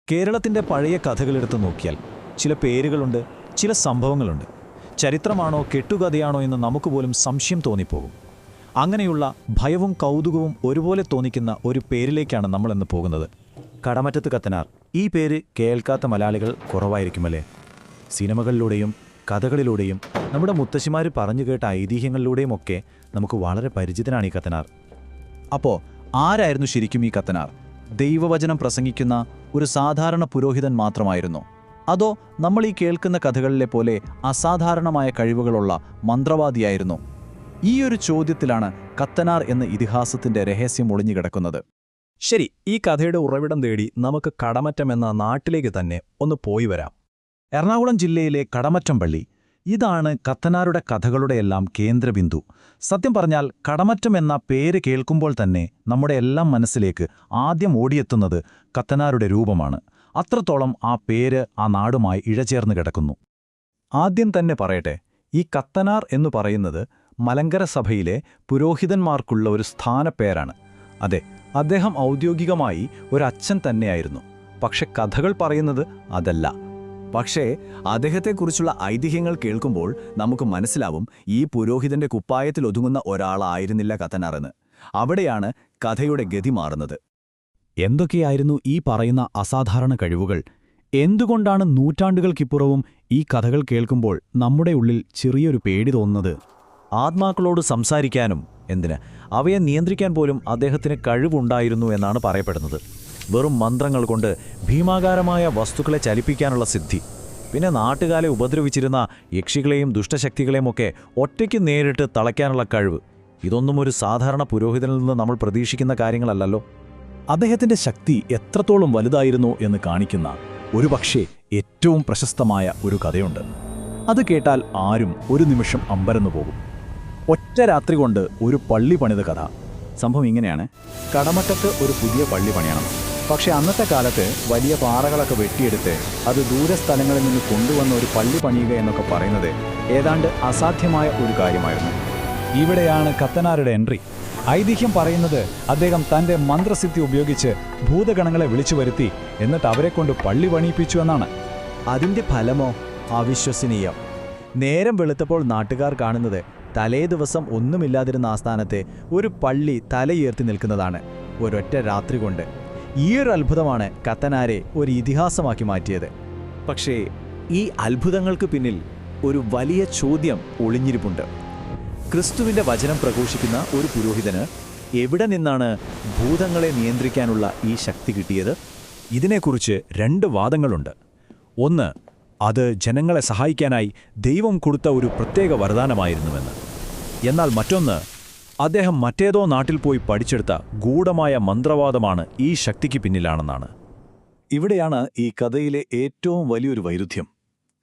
കേരളത്തിൻ്റെ പഴയ കഥകളെടുത്ത് നോക്കിയാൽ ചില പേരുകളുണ്ട്, ചില സംഭവങ്ങളുണ്ട്. ചരിത്രമാണോ കെട്ടുകഥയാണോ എന്ന് നമുക്ക് പോലും സംശയം തോന്നിപ്പോകും. അങ്ങനെയുള്ള ഭയവും കൗതുകവും ഒരുപോലെ തോന്നിക്കുന്ന ഒരു പേരിലേക്കാണ് നമ്മളിന്ന് പോകുന്നത്. കടമറ്റത്ത് കത്തനാർ. ഈ പേര് കേൾക്കാത്ത മലയാളികൾ കുറവായിരിക്കുമല്ലേ? സിനിമകളിലൂടെയും കഥകളിലൂടെയും നമ്മുടെ മുത്തശ്ശിമാർ പറഞ്ഞു കേട്ട ഐതിഹ്യങ്ങളിലൂടെയുമൊക്കെ നമുക്ക് വളരെ പരിചിതനാണ് ഈ കത്തനാർ. അപ്പോൾ ആരായിരുന്നു ശരിക്കും ഈ കത്തനാർ? ദൈവവചനം പ്രസംഗിക്കുന്ന ഒരു സാധാരണ പുരോഹിതൻ മാത്രമായിരുന്നോ? അതോ നമ്മൾ ഈ കേൾക്കുന്ന കഥകളിലെ പോലെ അസാധാരണമായ കഴിവുകളുള്ള മന്ത്രവാദിയായിരുന്നോ? ഈ ഒരു ചോദ്യത്തിലാണ് കത്തനാർ എന്ന ഇതിഹാസത്തിന്റെ രഹസ്യം ഒളിഞ്ഞുകിടക്കുന്നത്. ശരി, ഈ കഥയുടെ ഉറവിടം തേടി നമുക്ക് കടമറ്റം എന്ന നാട്ടിലേക്ക് തന്നെ ഒന്ന് പോയി വരാം. എറണാകുളം ജില്ലയിലെ കടമറ്റം പള്ളി. ഇതാണ് കത്തനാരുടെ കഥകളുടെയെല്ലാം കേന്ദ്രബിന്ദു. സത്യം പറഞ്ഞാൽ കടമറ്റം എന്ന പേര് കേൾക്കുമ്പോൾ തന്നെ നമ്മുടെ എല്ലാം മനസ്സിലേക്ക് ആദ്യം ഓടിയെത്തുന്നത് കത്തനാരുടെ രൂപമാണ്. അത്രത്തോളം ആ പേര് ആ നാടുമായി ഇഴചേർന്ന് കിടക്കുന്നു. ആദ്യം തന്നെ പറയട്ടെ, ഈ കത്തനാർ എന്നു പറയുന്നത് മലങ്കര സഭയിലെ പുരോഹിതന്മാർക്കുള്ള ഒരു സ്ഥാനപ്പേരാണ്. അതെ, അദ്ദേഹം ഔദ്യോഗികമായി ഒരച്ഛൻ തന്നെയായിരുന്നു. പക്ഷെ കഥകൾ പറയുന്നത് അതല്ല. പക്ഷേ അദ്ദേഹത്തെക്കുറിച്ചുള്ള ഐതിഹ്യങ്ങൾ കേൾക്കുമ്പോൾ നമുക്ക് മനസ്സിലാവും ഈ പുരോഹിതന്റെ കുപ്പായത്തിൽ ഒതുങ്ങുന്ന ഒരാളായിരുന്നില്ല കത്തനാറെന്ന്. അവിടെയാണ് കഥയുടെ ഗതി മാറുന്നത്. എന്തൊക്കെയായിരുന്നു ഈ പറയുന്ന അസാധാരണ കഴിവുകൾ? എന്തുകൊണ്ടാണ് നൂറ്റാണ്ടുകൾക്കിപ്പുറവും ഈ കഥകൾ കേൾക്കുമ്പോൾ നമ്മുടെ ഉള്ളിൽ ചെറിയൊരു പേടി തോന്നുന്നത്? ആത്മാക്കളോട് സംസാരിക്കാനും എന്തിന്, അവയെ നിയന്ത്രിക്കാൻ പോലും അദ്ദേഹത്തിന് കഴിവുണ്ടായിരുന്നു എന്നാണ് പറയപ്പെടുന്നത്. വെറും മന്ത്രങ്ങൾ കൊണ്ട് ഭീമാകാരമായ വസ്തുക്കളെ ചലിപ്പിക്കാനുള്ള സിദ്ധി. പിന്നെ നാട്ടുകാരെ ഉപദ്രവിച്ചിരുന്ന യക്ഷികളെയും ദുഷ്ടശക്തികളെയുമൊക്കെ ഒറ്റയ്ക്ക് നേരിട്ട് തളയ്ക്കാനുള്ള കഴിവ്. ഇതൊന്നും ഒരു സാധാരണ പുരോഹിതനിൽ നിന്ന് നമ്മൾ പ്രതീക്ഷിക്കുന്ന കാര്യങ്ങളല്ലല്ലോ. അദ്ദേഹത്തിന്റെ ശക്തി എത്രത്തോളം വലുതായിരുന്നു എന്ന് കാണിക്കുന്ന ഒരുപക്ഷേ ഏറ്റവും പ്രശസ്തമായ ഒരു കഥയുണ്ട്. അത് കേട്ടാൽ ആരും ഒരു നിമിഷം അമ്പരന്നു പോകും. ഒറ്റ രാത്രി കൊണ്ട് ഒരു പള്ളി പണിത കഥ. സംഭവം ഇങ്ങനെയാണ്. കടമറ്റത്ത് ഒരു പുതിയ പള്ളി പണിയണം. പക്ഷെ അന്നത്തെ കാലത്ത് വലിയ പാറകളൊക്കെ വെട്ടിയെടുത്ത് അത് ദൂരസ്ഥലങ്ങളിൽ നിന്ന് കൊണ്ടുവന്ന ഒരു പള്ളി പണിയുക എന്നൊക്കെ പറയുന്നത് ഏതാണ്ട് അസാധ്യമായ ഒരു കാര്യമായിരുന്നു. ഇവിടെയാണ് കത്തനാരുടെ എൻട്രി. ഐതിഹ്യം പറയുന്നത് അദ്ദേഹം തൻ്റെ മന്ത്രസിദ്ധി ഉപയോഗിച്ച് ഭൂതഗണങ്ങളെ വിളിച്ചു വരുത്തി എന്നിട്ട് അവരെക്കൊണ്ട് പള്ളി പണിയിപ്പിച്ചു എന്നാണ്. അതിൻ്റെ ഫലമോ അവിശ്വസനീയം. നേരം വെളുത്തപ്പോൾ നാട്ടുകാർ കാണുന്നത് തലേ ദിവസം ഒന്നുമില്ലാതിരുന്ന ആസ്ഥാനത്തെ ഒരു പള്ളി തലയുയർത്തി നിൽക്കുന്നതാണ്, ഒരൊറ്റ രാത്രി കൊണ്ട്. ഈയൊരു അത്ഭുതമാണ് കത്തനാരെ ഒരു ഇതിഹാസമാക്കി മാറ്റിയത്. പക്ഷേ ഈ അത്ഭുതങ്ങൾക്ക് പിന്നിൽ ഒരു വലിയ ചോദ്യം ഒളിഞ്ഞിരിപ്പുണ്ട്. ക്രിസ്തുവിൻ്റെ വചനം പ്രഘോഷിക്കുന്ന ഒരു പുരോഹിതന് എവിടെ നിന്നാണ് ഭൂതങ്ങളെ നിയന്ത്രിക്കാനുള്ള ഈ ശക്തി കിട്ടിയത്? ഇതിനെക്കുറിച്ച് രണ്ട് വാദങ്ങളുണ്ട്. ഒന്ന്, അത് ജനങ്ങളെ സഹായിക്കാനായി ദൈവം കൊടുത്ത ഒരു പ്രത്യേക വരദാനമായിരുന്നുവെന്ന്. എന്നാൽ മറ്റൊന്ന്, അദ്ദേഹം മറ്റേതോ നാട്ടിൽ പോയി പഠിച്ചെടുത്ത ഗൂഢമായ മന്ത്രവാദമാണ് ഈ ശക്തിക്ക് പിന്നിലാണെന്നാണ്. ഇവിടെയാണ് ഈ കഥയിലെ ഏറ്റവും വലിയൊരു വൈരുദ്ധ്യം.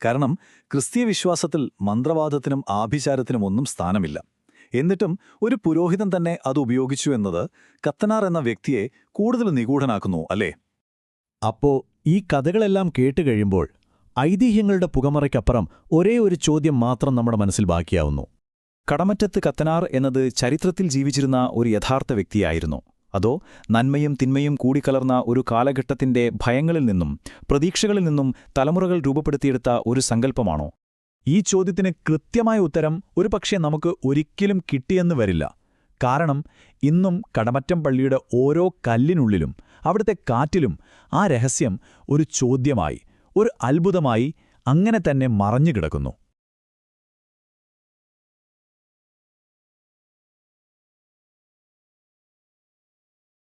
കാരണം ക്രിസ്തീയ വിശ്വാസത്തിൽ മന്ത്രവാദത്തിനും ആഭിചാരത്തിനും ഒന്നും സ്ഥാനമില്ല. എന്നിട്ടും ഒരു പുരോഹിതൻ തന്നെ അത് ഉപയോഗിച്ചു എന്നത് കത്തനാർ എന്ന വ്യക്തിയെ കൂടുതൽ നിഗൂഢനാക്കുന്നു, അല്ലേ? അപ്പോ ഈ കഥകളെല്ലാം കേട്ടുകഴിയുമ്പോൾ ഐതിഹ്യങ്ങളുടെ പുകമറയ്ക്കപ്പുറം ഒരേ ഒരു ചോദ്യം മാത്രം നമ്മുടെ മനസ്സിൽ ബാക്കിയാവുന്നു. കടമറ്റത്ത് കത്തനാർ എന്നത് ചരിത്രത്തിൽ ജീവിച്ചിരുന്ന ഒരു യഥാർത്ഥ വ്യക്തിയായിരുന്നോ? അതോ നന്മയും തിന്മയും കൂടിക്കലർന്ന ഒരു കാലഘട്ടത്തിന്റെ ഭയങ്ങളിൽ നിന്നും പ്രതീക്ഷകളിൽ നിന്നും തലമുറകൾ രൂപപ്പെടുത്തിയെടുത്ത ഒരു സങ്കല്പമാണോ? ഈ ചോദ്യത്തിന് കൃത്യമായ ഉത്തരം ഒരുപക്ഷെ നമുക്ക് ഒരിക്കലും കിട്ടിയെന്ന് വരില്ല. കാരണം ഇന്നും കടമറ്റം പള്ളിയുടെ ഓരോ കല്ലിനുള്ളിലും അവിടുത്തെ കാറ്റിലും ആ രഹസ്യം ഒരു ചോദ്യമായി, ഒരു അത്ഭുതമായി അങ്ങനെ തന്നെ മറഞ്ഞുകിടക്കുന്നു.